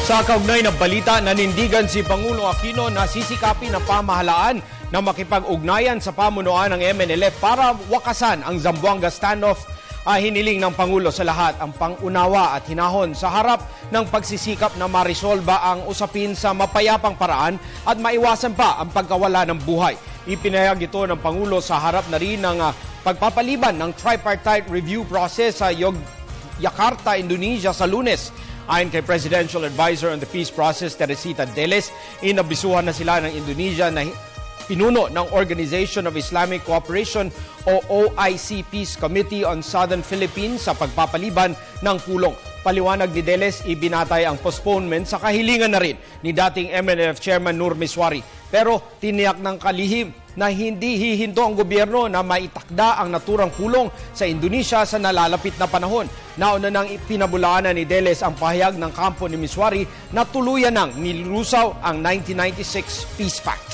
Sa kaugnay na balita, nanindigan si Pangulong Aquino na sisikapin ng pamahalaan na makipag-ugnayan sa pamunuan ng MNLF para wakasan ang Zamboanga standoff. Hiniling ng Pangulo sa lahat ang pangunawa at hinahon sa harap ng pagsisikap na marisolba ang usapin sa mapayapang paraan at maiwasan pa ang pagkawala ng buhay. Ipinahayag ito ng Pangulo sa harap na rin ng pagpapaliban ng tripartite review process sa Jakarta, Indonesia sa Lunes. Ayon kay Presidential Advisor on the Peace Process, Teresita Deles, inabisuhan na sila ng Indonesia na pinuno ng Organization of Islamic Cooperation o OIC Peace Committee on Southern Philippines sa pagpapaliban ng pulong. Paliwanag ni Deles, ibinatay ang postponement sa kahilingan na rin ni dating MNLF Chairman Nur Miswari. Pero tiniyak ng kalihim na hindi hihinto ang gobyerno na maitakda ang naturang pulong sa Indonesia sa nalalapit na panahon. Nauna nang pinabulaanan ni Deles ang pahayag ng kampo ni Miswari na tuluyan nang nilusaw ang 1996 Peace Pact.